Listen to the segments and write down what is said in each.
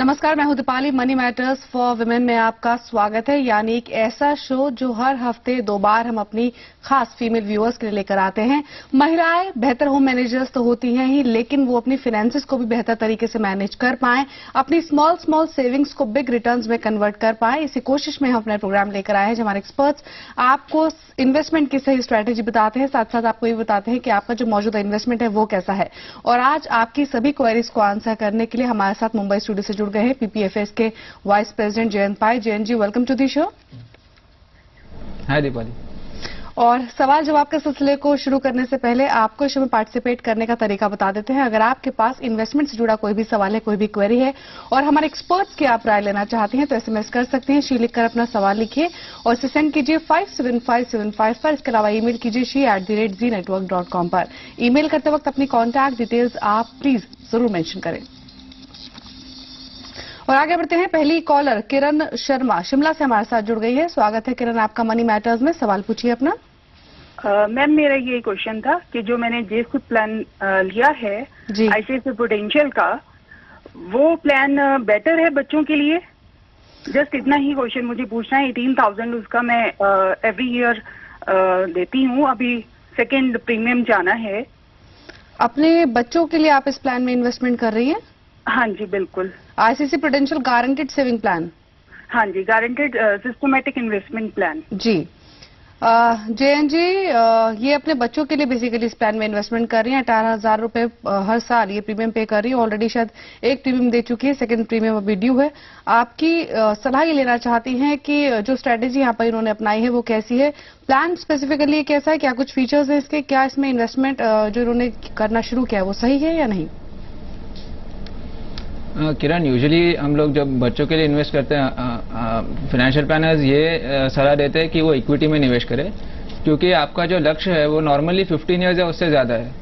नमस्कार, मैं हूं Deepali. Money matters for women में आपका स्वागत है, यानी एक ऐसा शो जो हर हफ्ते 2 बार हम अपनी खास फीमेल व्यूअर्स के लिए लेकर आते हैं। महिलाएं बेहतर होम मैनेजर्स तो होती हैं ही, लेकिन वो अपनी फाइनेंसेस को भी बेहतर तरीके से मैनेज कर पाएं, अपनी स्मॉल सेविंग्स को बिग रिटर्न्स में कन्वर्ट कर पाएं। इसी कोशिश में हम अपना प्रोग्राम लेकर आए हैं, जो हमारे एक्सपर्ट्स आपको इन्वेस्टमेंट की सही स्ट्रैटेजी बताते हैं, साथ साथ आपको ये बताते हैं कि आपका जो मौजूदा इन्वेस्टमेंट है वो कैसा है। और आज आपकी सभी क्वेरीज को आंसर करने के लिए हमारे साथ मुंबई स्टूडियो से जुड़ गए हैं पीपीएफएस के vice president Jayant Pai. Jayant ji, welcome to the show. Hi Deepali. और सवाल जवाब के सिलसिले को शुरू करने से पहले आपको इस शो में पार्टिसिपेट करने का तरीका बता देते हैं। अगर आपके पास इन्वेस्टमेंट से जुड़ा कोई भी सवाल है, कोई भी क्वेरी है और हमारे एक्सपर्ट्स की आप राय लेना चाहते हैं, तो एसएमएस कर सकते हैं। शी लिखकर अपना सवाल लिखिए और इसे सेंड कीजिए 57575 पर। इसके अलावा ईमेल कीजिए she@zeenetwork.com पर। ईमेल करते वक्त अपनी कॉन्टैक्ट डिटेल्स आप प्लीज जरूर मेंशन करें। और आगे बढ़ते हैं। पहली कॉलर किरण शर्मा शिमला से हमारे साथ जुड़ गई है। स्वागत है किरण, आपका मनी मैटर्स में। सवाल पूछिए अपना। मैम, मेरा ये क्वेश्चन था कि जो मैंने जेसुद प्लान लिया है आईसीआईसीआई प्रूडेंशियल का, वो प्लान बेटर है बच्चों के लिए? जस्ट इतना ही क्वेश्चन मुझे पूछना है। 18,000 उसका मैं एवरी ईयर देती हूँ। अभी सेकेंड प्रीमियम जाना है। अपने बच्चों के लिए आप इस प्लान में इन्वेस्टमेंट कर रही हैं? हाँ जी, बिल्कुल। ICICI prudential guaranteed saving plan? हाँ जी, गारंटेड सिस्टमैटिक इन्वेस्टमेंट प्लान। जी जयंत जी, ये अपने बच्चों के लिए बेसिकली इस प्लान में इन्वेस्टमेंट कर रही हैं। 18,000 रुपए हर साल ये प्रीमियम पे कर रही है। ऑलरेडी शायद एक प्रीमियम दे चुकी है, सेकंड प्रीमियम अभी ड्यू है। आपकी सलाह ये लेना चाहती हैं कि जो स्ट्रेटेजी यहाँ पर इन्होंने अपनाई है वो कैसी है? प्लान स्पेसिफिकली कैसा है? क्या कुछ फीचर्स है इसके? क्या इसमें इन्वेस्टमेंट जो इन्होंने करना शुरू किया है वो सही है या नहीं? किरण, यूजुअली हम लोग जब बच्चों के लिए इन्वेस्ट करते हैं, फाइनेंशियल प्लानर्स ये सलाह देते हैं कि वो इक्विटी में निवेश करें, क्योंकि आपका जो लक्ष्य है वो नॉर्मली 15 ईयर्स या उससे ज़्यादा है।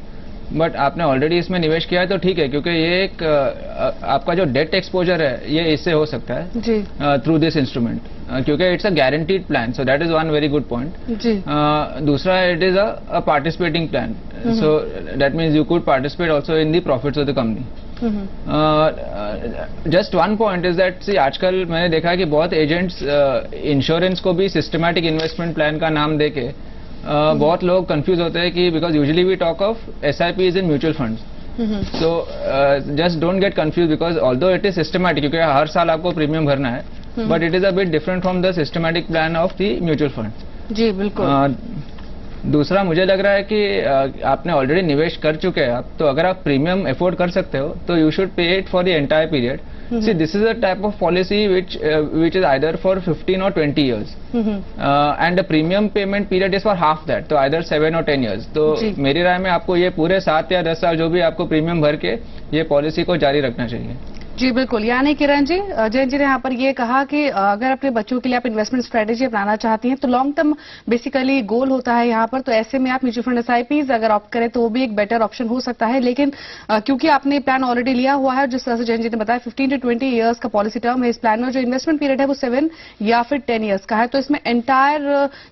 बट आपने ऑलरेडी इसमें निवेश किया है तो ठीक है, क्योंकि ये एक आपका जो डेट एक्सपोजर है ये इससे हो सकता है थ्रू दिस इंस्ट्रूमेंट, क्योंकि it's a guaranteed plan. So that is one very good point. दूसरा, it is a participating plan, so that means you could participate also in the profits of the company. Just one point is that, see आजकल मैंने देखा है कि बहुत agents insurance को भी systematic investment plan का नाम देके बहुत लोग कंफ्यूज होते हैं कि because usually we talk of SIPs in mutual funds. So just don't get confuse, because although it is systematic, क्योंकि हर साल आपको प्रीमियम भरना है, but it is a bit different from the systematic plan of the mutual fund. जी बिल्कुल। दूसरा, मुझे लग रहा है कि आपने ऑलरेडी निवेश कर चुके हैं आप, तो अगर आप प्रीमियम अफोर्ड कर सकते हो तो you should pay it for the entire period. See, this is a type of policy which is either for 15 or 20 years, and the premium payment period is for half that, तो either 7 or 10 years। तो मेरी राय में आपको ये पूरे 7 या 10 साल जो भी आपको प्रीमियम भर के ये पॉलिसी को जारी रखना चाहिए। जी बिल्कुल। यानी किरण जी, जयंत जी ने यहाँ पर ये कहा कि अगर अपने बच्चों के लिए आप इन्वेस्टमेंट स्ट्रेटेजी अपनाना चाहती हैं तो लॉन्ग टर्म बेसिकली गोल होता है यहाँ पर, तो ऐसे में आप म्यूचुअल फंड SIPs अगर ऑप्ट करें तो वो भी एक बेटर ऑप्शन हो सकता है। लेकिन क्योंकि आपने प्लान ऑलरेडी लिया हुआ है, जिस तरह से जयंत जी ने बताया 15 to 20 ईयर्स का पॉलिसी टर्म है इस प्लान में, जो इन्वेस्टमेंट पीरियड है वो 7 या फिर 10 ईयर्स का है, तो इसमें एंटायर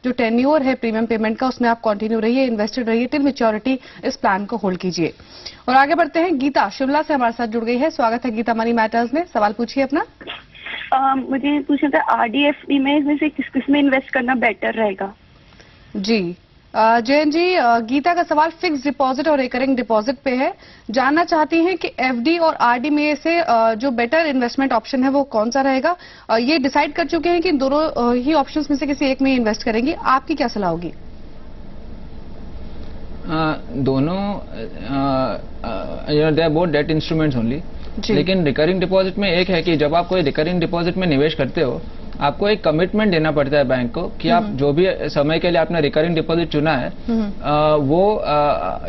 जो टेन्योर है प्रीमियम पेमेंट का, उसमें आप कंटिन्यू रहिए, इन्वेस्टेड रहिए टिल मैच्योरिटी। इस प्लान को होल्ड कीजिए। और आगे बढ़ते हैं। गीता शिमला से हमारे साथ जुड़ गई है। स्वागत है गीता मनी मैटर्स में। सवाल पूछिए अपना। मुझे पूछना था RD FD में इसमें से किस किस में इन्वेस्ट करना बेटर रहेगा? जी जयंत जी, गीता का सवाल फिक्स डिपॉजिट और रिकरिंग डिपॉजिट पे है। जानना चाहती हैं कि FD और RD में से जो बेटर इन्वेस्टमेंट ऑप्शन है वो कौन सा रहेगा। ये डिसाइड कर चुके हैं कि दोनों ही ऑप्शंस में से किसी एक में इन्वेस्ट करेंगी। आपकी क्या सलाह होगी? दोनों they are both debt instruments only, लेकिन रिकरिंग डिपॉजिट में एक है कि जब आप कोई रिकरिंग डिपॉजिट में निवेश करते हो, आपको एक कमिटमेंट देना पड़ता है बैंक को कि आप जो भी समय के लिए आपने रिकरिंग डिपॉजिट चुना है वो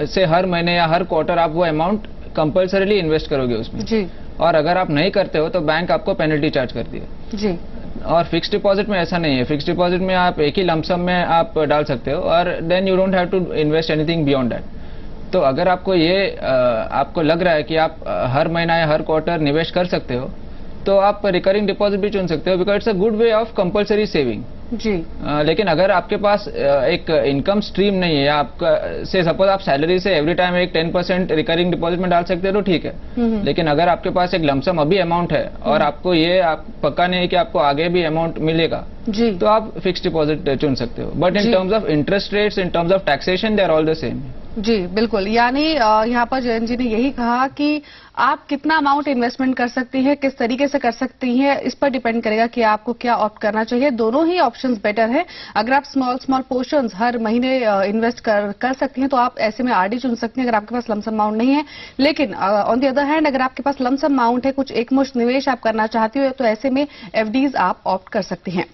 से हर महीने या हर क्वार्टर आप वो अमाउंट कंपल्सरीली इन्वेस्ट करोगे उसमें जी। और अगर आप नहीं करते हो तो बैंक आपको पेनल्टी चार्ज करती है जी। और फिक्स डिपॉजिट में ऐसा नहीं है। फिक्स डिपॉजिट में आप एक ही लमसम में आप डाल सकते हो और then you don't have to invest anything beyond that. तो अगर आपको ये आपको लग रहा है कि आप हर महीना या हर क्वार्टर निवेश कर सकते हो, तो आप रिकरिंग डिपॉजिट भी चुन सकते हो, because it's a good way of compulsory saving. जी। लेकिन अगर आपके पास एक इनकम स्ट्रीम नहीं है, आपका से सपोज आप सैलरी से एवरी टाइम एक 10% रिकरिंग डिपॉजिट में डाल सकते हैं तो ठीक है। लेकिन अगर आपके पास एक लमसम अभी अमाउंट है और आपको ये आप पक्का नहीं है कि आपको आगे भी अमाउंट मिलेगा, जी, तो आप फिक्स्ड डिपॉजिट चुन सकते हो। But in terms of interest rates, in terms of taxation, they are all the same. जी बिल्कुल, यानी यहाँ पर जयंत जी ने यही कहा कि आप कितना अमाउंट इन्वेस्टमेंट कर सकती हैं, किस तरीके से कर सकती हैं, इस पर डिपेंड करेगा कि आपको क्या ऑप्ट करना चाहिए। दोनों ही ऑप्शंस बेटर है। अगर आप स्मॉल पोर्शंस हर महीने इन्वेस्ट कर सकती हैं तो आप ऐसे में आरडी चुन सकती हैं अगर आपके पास लमसम अमाउंट नहीं है। लेकिन ऑन द अदर हैंड अगर आपके पास लमसम अमाउंट है, कुछ एकमुश्त निवेश आप करना चाहती हो, तो ऐसे में एफडीज आप ऑप्ट कर सकती हैं।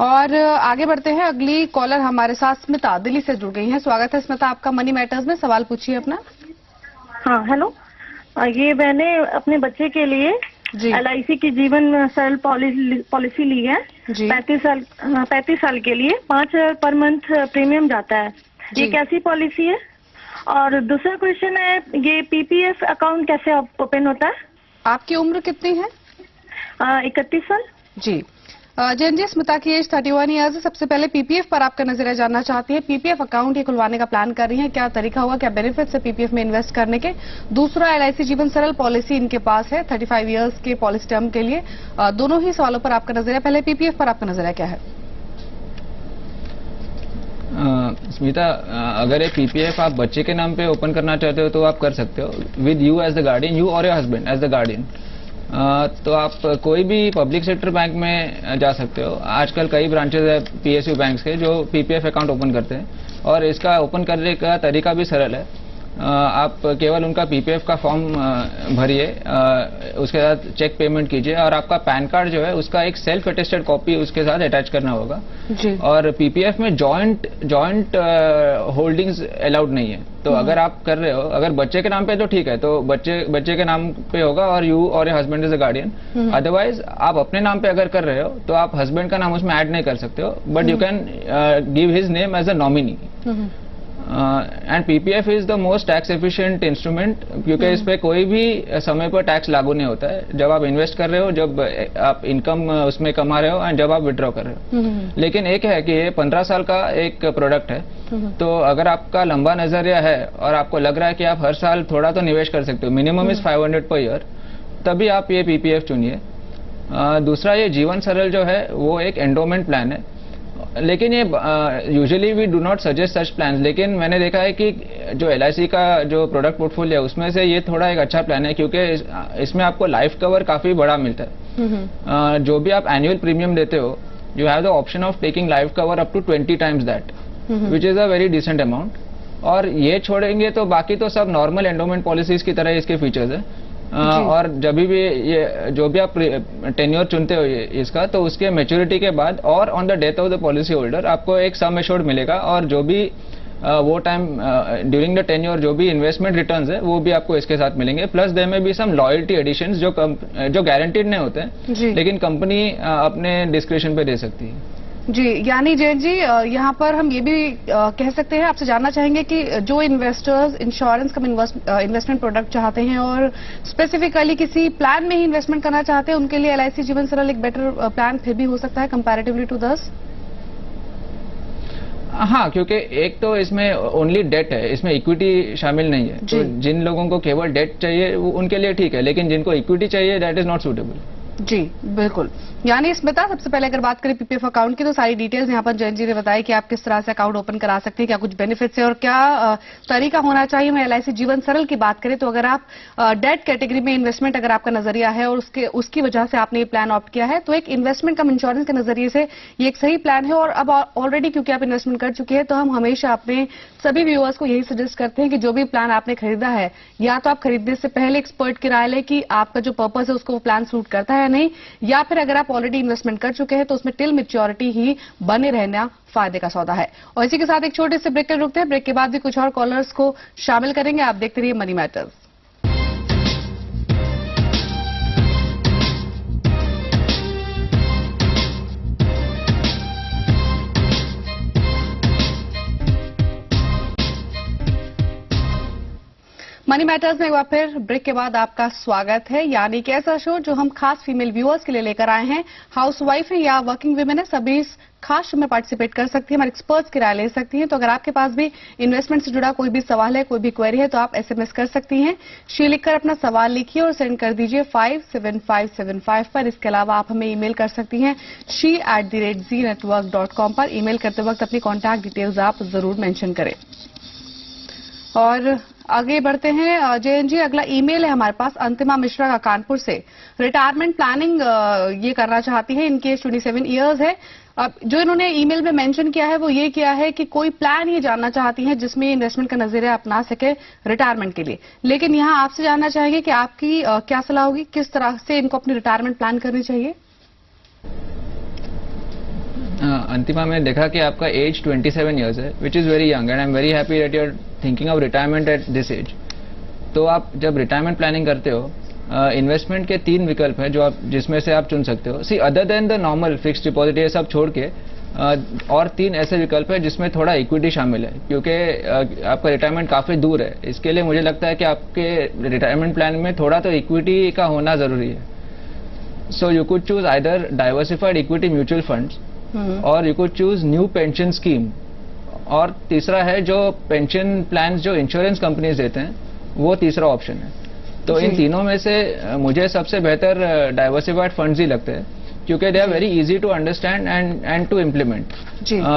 और आगे बढ़ते हैं, अगली कॉलर हमारे साथ स्मिता दिल्ली से जुड़ गई हैं। स्वागत है स्मिता आपका मनी मैटर्स में, सवाल पूछिए अपना। हाँ हेलो, ये मैंने अपने बच्चे के लिए LIC की जीवन सरल पॉलिसी ली है 35 साल के लिए। 5,000 पर मंथ प्रीमियम जाता है। ये कैसी पॉलिसी है? और दूसरा क्वेश्चन है, ये PPF अकाउंट कैसे ओपन होता है? आपकी उम्र कितनी है? 31 साल। जी जयंत जी, स्मिता की एज 31 ईयर्स है। सबसे पहले PPF पर आपका नजरिया जानना चाहती है। PPF अकाउंट ये खुलवाने का प्लान कर रही है, क्या तरीका होगा, क्या बेनिफिट्स है PPF में इन्वेस्ट करने के? दूसरा, LIC जीवन सरल पॉलिसी इनके पास है 35 ईयर्स के पॉलिसी टर्म के लिए। दोनों ही सवालों पर आपका नजरिया, पहले PPF पर आपका नजरिया क्या है? स्मिता, अगर एक PPF आप बच्चे के नाम पे ओपन करना चाहते हो तो आप कर सकते हो, with you as the guardian, you और your husband as the guardian. तो आप कोई भी पब्लिक सेक्टर बैंक में जा सकते हो। आजकल कई ब्रांचेस है PSU बैंक्स के जो PPF अकाउंट ओपन करते हैं, और इसका ओपन करने का तरीका भी सरल है। आप केवल उनका PPF का फॉर्म भरिए, उसके साथ चेक पेमेंट कीजिए, और आपका पैन कार्ड जो है उसका एक सेल्फ अटेस्टेड कॉपी उसके साथ अटैच करना होगा जी। और PPF में जॉइंट होल्डिंग्स अलाउड नहीं है। तो अगर आप कर रहे हो, अगर बच्चे के नाम पे तो ठीक है, तो बच्चे के नाम पे होगा और यू और your husband is a guardian. Otherwise आप अपने नाम पे अगर कर रहे हो तो आप हस्बैंड का नाम उसमें ऐड नहीं कर सकते हो, but you can give his name as a nominee. And PPF is the most tax efficient instrument, क्योंकि इस पे कोई भी समय पर टैक्स लागू नहीं होता है, जब आप इन्वेस्ट कर रहे हो, जब आप इनकम उसमें कमा रहे हो, एंड जब आप विड्रॉ कर रहे हो। लेकिन एक है कि ये 15 साल का एक प्रोडक्ट है, तो अगर आपका लंबा नजरिया है और आपको लग रहा है कि आप हर साल थोड़ा तो निवेश कर सकते हो, मिनिमम इज 500 पर ईयर, तभी आप ये PPF चुनिए। दूसरा, ये जीवन सरल जो है वो एक एंडोमेंट प्लान है, लेकिन ये usually we do not suggest such plan. लेकिन मैंने देखा है कि जो LIC का जो प्रोडक्ट पोर्टफोलियो है उसमें से ये थोड़ा एक अच्छा प्लान है, क्योंकि इसमें आपको लाइफ कवर काफी बड़ा मिलता है। जो भी आप एनुअल प्रीमियम देते हो, you have the option of taking life cover up to 20 times that, which is a very decent amount. और ये छोड़ेंगे तो बाकी तो सब नॉर्मल एंडोमेंट पॉलिसीज की तरह इसके फीचर्स है। और जब भी ये जो भी आप टेन्योर चुनते हो इसका, तो उसके मैच्योरिटी के बाद और on the death of the policy holder आपको एक सम एश्योर्ड मिलेगा, और जो भी वो टाइम ड्यूरिंग द टेन्योर जो भी इन्वेस्टमेंट रिटर्न्स है वो भी आपको इसके साथ मिलेंगे। प्लस देयर में बी सम लॉयल्टी एडिशंस जो गारंटीड नहीं होते हैं, लेकिन कंपनी अपने डिस्क्रिप्शन पे दे सकती है। जी, यानी जयंत जी, यहाँ पर हम ये भी कह सकते हैं, आपसे जानना चाहेंगे कि जो इन्वेस्टर्स इंश्योरेंस कम इन्वेस्टमेंट प्रोडक्ट चाहते हैं और स्पेसिफिकली किसी प्लान में ही इन्वेस्टमेंट करना चाहते हैं, उनके लिए LIC जीवन सरल एक बेटर प्लान फिर भी हो सकता है कंपैरेटिवली टू दस? हाँ, क्योंकि एक तो इसमें ओनली डेट है, इसमें इक्विटी शामिल नहीं है। तो जिन लोगों को केवल डेट चाहिए उनके लिए ठीक है, लेकिन जिनको इक्विटी चाहिए दैट इज नॉट सूटेबल। जी बिल्कुल, यानी स्मिता, सबसे पहले अगर बात करें PPF अकाउंट की, तो सारी डिटेल्स यहाँ पर जयंत जी ने बताया कि आप किस तरह से अकाउंट ओपन करा सकते हैं, क्या कुछ बेनिफिट्स है और क्या तरीका होना चाहिए। मैं LIC जीवन सरल की बात करें तो अगर आप डेट कैटेगरी में इन्वेस्टमेंट अगर आपका नजरिया है और उसकी वजह से आपने ये प्लान ऑप्ट किया है, तो एक इन्वेस्टमेंट कम इंश्योरेंस के नजरिए से ये एक सही प्लान है। और अब ऑलरेडी क्योंकि आप इन्वेस्टमेंट कर चुके हैं, तो हम हमेशा अपने सभी व्यूअर्स को यही सजेस्ट करते हैं कि जो भी प्लान आपने खरीदा है, या तो आप खरीदने से पहले एक्सपर्ट की राय लें कि आपका जो पर्पस है उसको वो प्लान सूट करता है या नहीं, या फिर अगर आप ऑलरेडी इन्वेस्टमेंट कर चुके हैं तो उसमें टिल मैच्योरिटी ही बने रहना फायदे का सौदा है। और इसी के साथ एक छोटे से ब्रेक कर रुकते हैं, ब्रेक के बाद भी कुछ और कॉलर्स को शामिल करेंगे। आप देखते रहिए मनी मैटर्स। मनी मैटर्स में एक बार फिर ब्रेक के बाद आपका स्वागत है। यानी कि ऐसा शो जो हम खास फीमेल व्यूअर्स के लिए लेकर आए हैं। हाउसवाइफ है या वर्किंग वुमेन है, सभी इस खास शो में पार्टिसिपेट कर सकती है, हमारे एक्सपर्ट्स की राय ले सकती हैं। तो अगर आपके पास भी इन्वेस्टमेंट से जुड़ा कोई भी सवाल है, कोई भी क्वेरी है, तो आप SMS कर सकती हैं। शी लिखकर अपना सवाल लिखिए और सेंड कर दीजिए 57575 पर। इसके अलावा आप हमें ईमेल कर सकती हैं she@zenetwork.com पर। ईमेल करते वक्त अपनी कॉन्टैक्ट डिटेल्स आप जरूर मेंशन करें। और आगे बढ़ते हैं जयन जी, अगला ईमेल है हमारे पास अंतिमा मिश्रा का कानपुर से। रिटायरमेंट प्लानिंग ये करना चाहती है, इनके 27 इयर्स है। अब जो इन्होंने ईमेल में मेंशन किया है वो ये किया है कि कोई प्लान ये जानना चाहती हैं जिसमें इन्वेस्टमेंट का नजरिया अपना सके रिटायरमेंट के लिए। लेकिन यहाँ आपसे जानना चाहेंगे कि आपकी क्या सलाह होगी, किस तरह से इनको अपनी रिटायरमेंट प्लान करनी चाहिए। अंतिमा में देखा कि आपका एज 27 इयर्स है, which is very young and I am very happy that you are thinking of retirement at this age. तो आप जब रिटायरमेंट प्लानिंग करते हो, इन्वेस्टमेंट के 3 विकल्प हैं जो आप जिसमें से आप चुन सकते हो। See other than the normal fixed deposit ये सब छोड़ के और 3 ऐसे विकल्प है जिसमें थोड़ा इक्विटी शामिल है, क्योंकि आपका रिटायरमेंट काफी दूर है। इसके लिए मुझे लगता है कि आपके रिटायरमेंट प्लान में थोड़ा तो इक्विटी का होना जरूरी है। So you could choose either diversified equity mutual funds और you could choose new pension scheme. और तीसरा है जो पेंशन प्लान जो इंश्योरेंस कंपनीज देते हैं, वो तीसरा ऑप्शन है। तो इन तीनों में से मुझे सबसे बेहतर डाइवर्सिफाइड फंड्स ही लगते हैं, क्योंकि they are very easy to understand and to implement.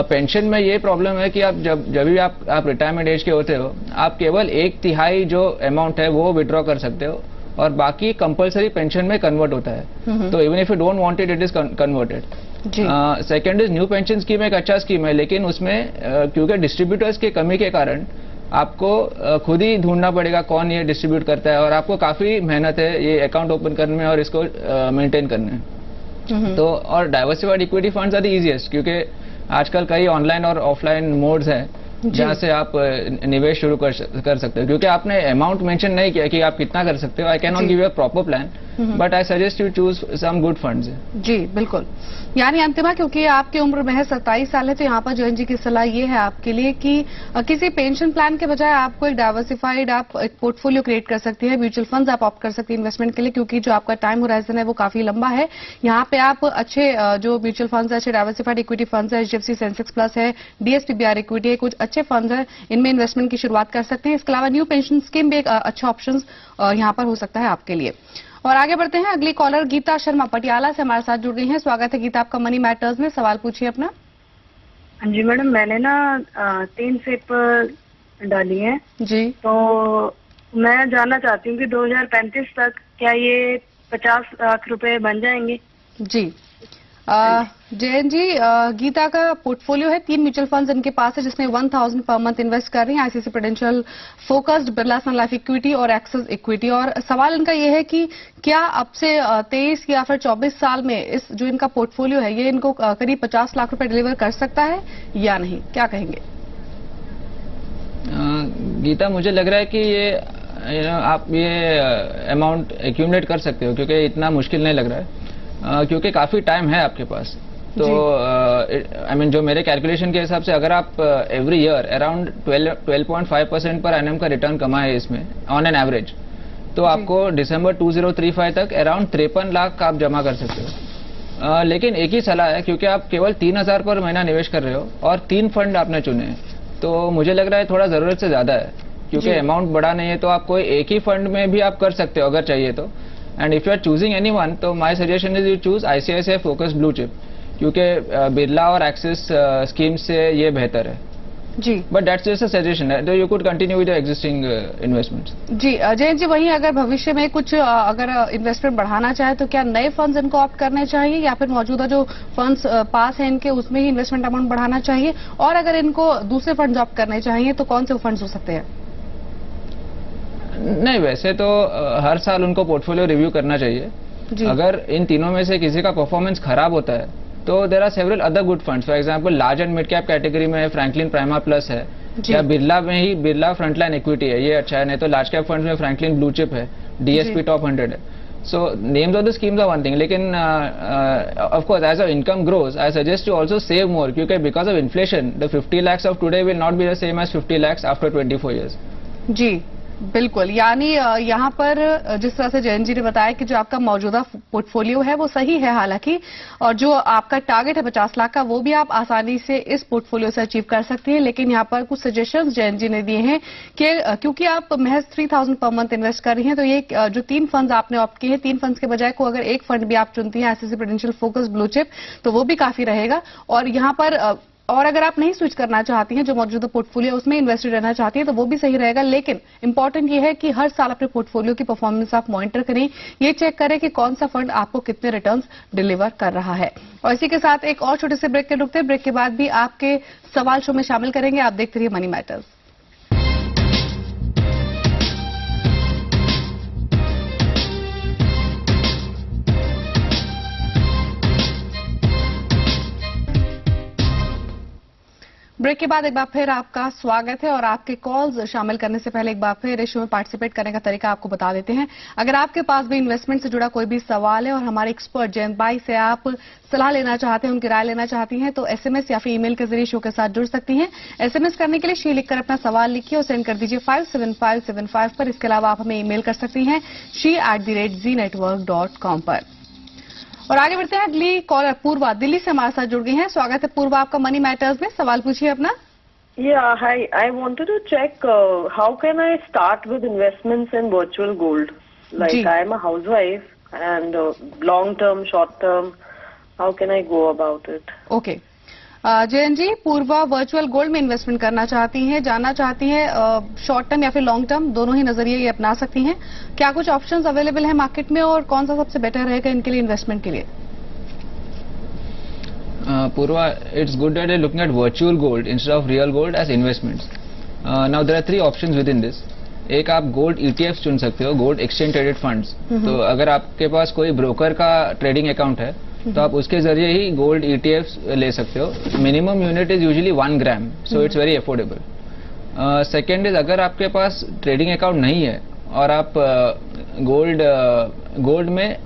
Pension में ये प्रॉब्लम है कि आप जब भी आप रिटायरमेंट एज के होते हो, आप केवल 1/3 जो अमाउंट है वो विड्रॉ कर सकते हो और बाकी कंपलसरी पेंशन में कन्वर्ट होता है। तो even if you don't want it is converted. Second is new pension scheme, एक अच्छा स्कीम है, लेकिन उसमें क्योंकि डिस्ट्रीब्यूटर्स की कमी के कारण आपको खुद ही ढूंढना पड़ेगा कौन ये डिस्ट्रीब्यूट करता है, और आपको काफी मेहनत है ये अकाउंट ओपन करने में और इसको मेंटेन करने में। तो और diversified equity funds are the easiest, क्योंकि आजकल कई ऑनलाइन और ऑफलाइन मोड्स हैं जहां से आप निवेश शुरू कर सकते हो। क्योंकि आपने अमाउंट मेंशन नहीं किया कि आप कितना कर सकते हो। I can not give you a proper plan, but I suggest you choose some good funds. जी बिल्कुल। यानी अंतिमा, क्योंकि आपकी उम्र महज 27 साल है, तो यहाँ पर जयन जी की सलाह ये है आपके लिए कि किसी पेंशन प्लान के बजाय आपको एक डाइवर्सिफाइड आप एक पोर्टफोलियो क्रिएट कर सकती है। म्यूचुअल फंड्स आप ऑप्ट कर सकती है इन्वेस्टमेंट के लिए, क्योंकि जो आपका टाइम होराइजन है वो काफी लंबा है। यहाँ पे आप अच्छे जो म्यूचुअल फंड्स है, अच्छे डाइवर्सिफाइड इक्विटी फंड्स है, HDFC सेंसेक्स प्लस है, DSPBR इक्विटी है, कुछ अच्छे फंड्स है, इनमें इन्वेस्टमेंट की शुरुआत कर सकते हैं। इसके अलावा न्यू पेंशन स्कीम भी एक अच्छा ऑप्शन यहाँ पर हो सकता है आपके लिए। और आगे बढ़ते हैं, अगली कॉलर गीता शर्मा पटियाला से हमारे साथ जुड़ गई हैं। स्वागत है गीता आपका मनी मैटर्स में, सवाल पूछिए अपना। हाँ जी मैडम, मैंने ना 3 सिप डाली है जी। तो मैं जानना चाहती हूँ कि 2035 तक क्या ये 50 लाख रुपए बन जाएंगे? जी जयन जी, गीता का पोर्टफोलियो है, 3 म्यूचुअल फंड्स इनके पास है, जिसमें 1000 पर मंथ इन्वेस्ट कर रही हैं। ICICI प्रूडेंशियल फोकस्ड, बिरला सन लाइफ इक्विटी और एक्सिस इक्विटी। और सवाल इनका ये है कि क्या अब से 23 या फिर 24 साल में इस जो इनका पोर्टफोलियो है ये इनको करीब 50 लाख रुपए डिलीवर कर सकता है या नहीं, क्या कहेंगे? गीता, मुझे लग रहा है कि ये आप ये अमाउंट एक्यूमुलेट कर सकते हो, क्योंकि इतना मुश्किल नहीं लग रहा है, क्योंकि काफी टाइम है आपके पास। तो आई मीन जो मेरे कैलकुलेशन के हिसाब से अगर आप एवरी ईयर अराउंड 12.5% पर एनएम का रिटर्न कमाए इसमें ऑन एन एवरेज, तो आपको दिसंबर 2035 तक अराउंड 53 लाख आप जमा कर सकते हो। लेकिन एक ही सलाह है, क्योंकि आप केवल 3000 पर महीना निवेश कर रहे हो और 3 फंड आपने चुने हैं, तो मुझे लग रहा है थोड़ा जरूरत से ज्यादा है, क्योंकि अमाउंट बड़ा नहीं है। तो आप कोई एक ही फंड में भी आप कर सकते हो अगर चाहिए तो। And if you are choosing anyone, तो my suggestion is you choose ICICI focus blue chip, क्योंकि बिरला और एक्सिस स्कीम से ये बेहतर है जी। But that's just a suggestion, you could continue with existing investments. जी जयंत जी, वहीं अगर भविष्य में कुछ अगर इन्वेस्टमेंट बढ़ाना चाहे तो क्या नए फंड्स इनको ऑप्ट करने चाहिए या फिर मौजूदा जो फंड्स पास है इनके उसमें ही इन्वेस्टमेंट अमाउंट बढ़ाना चाहिए? और अगर इनको दूसरे फंड्स ऑप्ट करने चाहिए तो कौन से फंड्स हो सकते हैं? नहीं, वैसे तो हर साल उनको पोर्टफोलियो रिव्यू करना चाहिए। अगर इन तीनों में से किसी का परफॉर्मेंस खराब होता है तो there are several other good funds. For example large and mid cap category में फ्रैंकलिन प्राइमा प्लस है, या बिरला में ही बिरला फ्रंटलाइन इक्विटी है, ये अच्छा है। नहीं तो लार्ज कैप फंड्स में फ्रैंकलिन ब्लू चिप है, DSP टॉप 100 है। So names of the schemes are one thing, लेकिन of course as a income grows I suggest you also save more, क्योंकि because of inflation the 50 lakhs of today will not be the same as 50 lakhs after 24 years। जी बिल्कुल, यानी यहाँ पर जिस तरह से जयंत जी ने बताया कि जो आपका मौजूदा पोर्टफोलियो है वो सही है हालांकि, और जो आपका टारगेट है 50 लाख का वो भी आप आसानी से इस पोर्टफोलियो से अचीव कर सकती हैं। लेकिन यहाँ पर कुछ सजेशंस जयंत जी ने दिए हैं कि क्योंकि आप महज 3000 पर मंथ इन्वेस्ट कर रही हैं, तो ये जो 3 फंड आपने ऑप्ट किए हैं, 3 फंड्स के बजाय को अगर एक फंड भी आप चुनती हैं ICICI prudential focus blue chip, तो वो भी काफी रहेगा। और यहाँ पर और अगर आप नहीं स्विच करना चाहती हैं, जो मौजूदा पोर्टफोलियो उसमें इन्वेस्टेड रहना चाहती हैं, तो वो भी सही रहेगा। लेकिन इंपॉर्टेंट ये है कि हर साल अपने पोर्टफोलियो की परफॉर्मेंस आप मॉनिटर करें, ये चेक करें कि कौन सा फंड आपको कितने रिटर्न्स डिलीवर कर रहा है। और इसी के साथ एक और छोटे से ब्रेक के रुकते हैं, ब्रेक के बाद भी आपके सवाल शो में शामिल करेंगे। आप देखते रहिए मनी मैटर्स। ब्रेक के बाद एक बार फिर आपका स्वागत है और आपके कॉल्स शामिल करने से पहले एक बार फिर इस शो में पार्टिसिपेट करने का तरीका आपको बता देते हैं। अगर आपके पास भी इन्वेस्टमेंट से जुड़ा कोई भी सवाल है और हमारे एक्सपर्ट जयंत भाई से आप सलाह लेना चाहते हैं, उनकी राय लेना चाहती हैं, तो एसएमएस या फिर ईमेल के जरिए शो के साथ जुड़ सकती हैं। एसएमएस करने के लिए शी लिखकर अपना सवाल लिखिए और सेंड कर दीजिए 57575 पर। इसके अलावा आप हमें ईमेल कर सकती हैं she@zenetwork.com पर। और आगे बढ़ते हैं, अगली कॉलर पूर्वा दिल्ली से हमारे साथ जुड़ गई हैं। स्वागत है पूर्वा आपका मनी मैटर्स में, सवाल पूछिए अपना। Yeah, hi. I wanted to check how can I start with investments in virtual gold? Like I am a housewife and long term, short term, how can I go about it? Okay. Jayant ji, Purva virtual gold में investment करना चाहती हैं, जानना चाहती हैं short term या फिर long term, दोनों ही नजरिए ये अपना सकती हैं। क्या कुछ ऑप्शंस अवेलेबल है मार्केट में और कौन सा सबसे बेटर रहेगा इनके लिए इन्वेस्टमेंट के लिए? Purva, it's good that you're looking at virtual gold instead of real gold as investments. Now there are 3 options within this. एक आप गोल्ड ETFs चुन सकते हो, गोल्ड एक्सचेंज ट्रेडेड फंड्स। तो अगर आपके पास कोई ब्रोकर का ट्रेडिंग अकाउंट है तो आप उसके जरिए ही गोल्ड ETFs ले सकते हो। Minimum unit is usually 1 gram, so it's very affordable. Second is, अगर आपके पास ट्रेडिंग अकाउंट नहीं है और आप गोल्ड में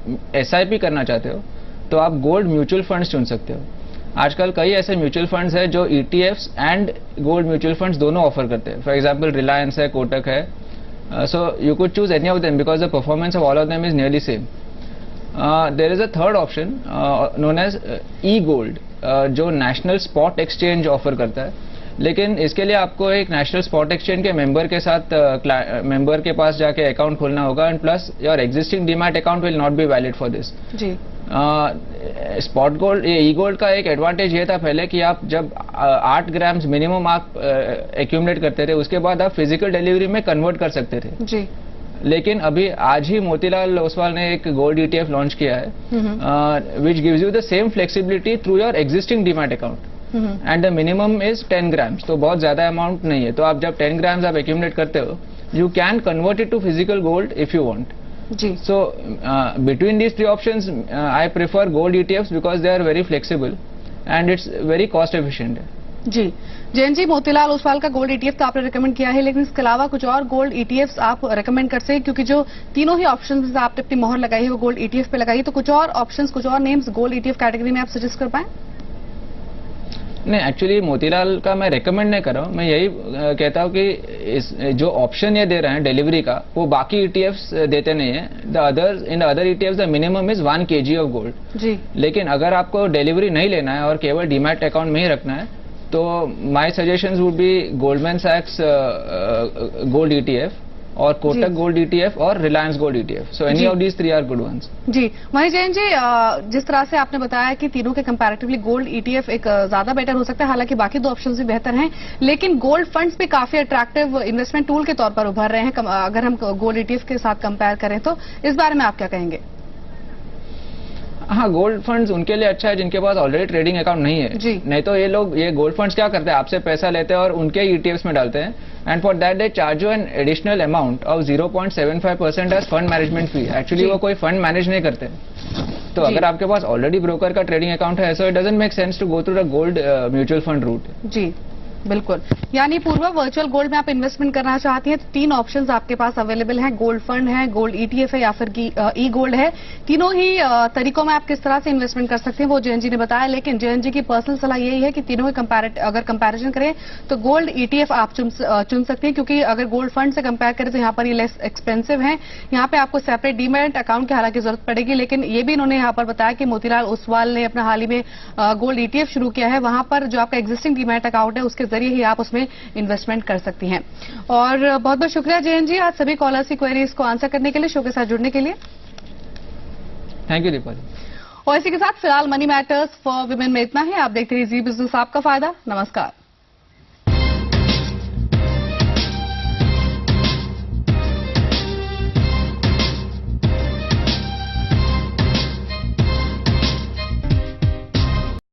SIP करना चाहते हो तो आप गोल्ड म्यूचुअल फंड्स चुन सकते हो। आजकल कई ऐसे म्यूचुअल फंड्स हैं जो ETFs and gold mutual funds दोनों ऑफर करते हैं। फॉर एग्जांपल रिलायंस है, कोटक है, so you could choose any of them because the performance of all of them is nearly same. There is a third option known as e gold, जो national spot exchange offer करता है, लेकिन इसके लिए आपको एक नेशनल स्पॉट एक्सचेंज के member के साथ मेंबर के पास जाके अकाउंट खोलना होगा and plus your existing demat account will not be valid for this. जी, स्पॉट गोल्ड, ये E-गोल्ड का एक एडवांटेज ये था पहले कि आप जब 8 ग्राम्स मिनिमम आप एक्यूमुलेट करते थे, उसके बाद आप फिजिकल डिलीवरी में कन्वर्ट कर सकते थे। जी, लेकिन अभी आज ही मोतीलाल ओसवाल ने एक गोल्ड ETF लॉन्च किया है which gives you the same flexibility through your existing demat account and the minimum is 10 grams, तो बहुत ज्यादा अमाउंट नहीं है। तो आप जब 10 ग्राम्स आप एक्यूमुलेट करते हो, you can convert it to physical gold if you want. जी, so between these 3 options I prefer gold ETFs because they are very flexible and it's very cost efficient. जी, जयंत जी, मोतीलाल ओसवाल का गोल्ड ETF तो आपने recommend किया है, लेकिन इसके अलावा कुछ और गोल्ड ETFs आप रिकमेंड कर सकते हैं, क्योंकि जो तीनों ही ऑप्शंस आपने अपनी मोहर लगाई है वो गोल्ड ETF पे लगाई है, तो कुछ और ऑप्शंस, कुछ और नेम्स गोल्ड ETF कैटेगरी में आप सजेस्ट कर पाए? नहीं, एक्चुअली मोतीलाल का मैं रेकमेंड नहीं कर रहा हूँ, मैं यही कहता हूँ कि इस जो ऑप्शन ये दे रहे हैं डिलीवरी का, वो बाकी ETFs देते नहीं है। In the other ETFs the minimum is 1 kg of gold. जी, लेकिन अगर आपको डिलीवरी नहीं लेना है और केवल डीमैट अकाउंट में ही रखना है तो my suggestions would be Goldman सैक्स गोल्ड ETF और कोटक गोल्ड ETF और Reliance gold ETF। So any of these 3 are good ones. जी, वहीं जयंत जी, जिस तरह से आपने बताया कि तीनों के कंपैरेटिवली गोल्ड ETF एक ज्यादा बेटर हो सकता है, हालांकि बाकी 2 ऑप्शंस भी बेहतर हैं, लेकिन गोल्ड फंड्स भी काफी अट्रैक्टिव इन्वेस्टमेंट टूल के तौर पर उभर रहे हैं अगर हम गोल्ड ETF के साथ कंपेयर करें तो। इस बारे में आप क्या कहेंगे? हाँ, गोल्ड फंड्स उनके लिए अच्छा है जिनके पास ऑलरेडी ट्रेडिंग अकाउंट नहीं है। जी, नहीं तो ये गोल्ड फंड्स क्या करते हैं, आपसे पैसा लेते हैं और उनके ETFs में डालते हैं and for that they charge you an additional amount of 0.75% as fund management fee. Actually वो कोई फंड मैनेज नहीं करते। तो अगर आपके पास ऑलरेडी ब्रोकर का ट्रेडिंग अकाउंट है, so it doesn't make sense to go through the gold mutual fund route. जी, बिल्कुल, यानी पूर्व वर्चुअल गोल्ड में आप इन्वेस्टमेंट करना चाहती हैं तो 3 ऑप्शंस आपके पास अवेलेबल हैं। गोल्ड फंड है, गोल्ड ईटीएफ है या फिर ई गोल्ड है। तीनों ही तरीकों में आप किस तरह से इन्वेस्टमेंट कर सकते हैं वो जयंत जी ने बताया, लेकिन जयंत जी की पर्सनल सलाह यही है कि तीनों के अगर कंपैरिजन करें तो गोल्ड ईटीएफ आप चुन सकते हैं, क्योंकि अगर गोल्ड फंड से कंपेयर करें तो यहाँ पर ये लेस एक्सपेंसिव है। यहाँ पे आपको सेपरेट डीमैट अकाउंट की हालांकि जरूरत पड़ेगी, लेकिन ये भी इन्होंने यहाँ पर बताया कि मोतीलाल ओसवाल ने अपना हाल ही में गोल्ड ईटीएफ शुरू किया है। वहां पर जो आपका एग्जिस्टिंग डीमैट अकाउंट है उसके जरिए ही आप उसमें इन्वेस्टमेंट कर सकती हैं। और बहुत बहुत शुक्रिया जयंत जी आज सभी कॉलर्स की क्वेरीज को आंसर करने के लिए, शो के साथ जुड़ने के लिए। थैंक यू दीपा जी। और इसी के साथ फिलहाल मनी मैटर्स फॉर विमेन में इतना ही। आप देखते रहिए जी बिजनेस, आपका फायदा। नमस्कार।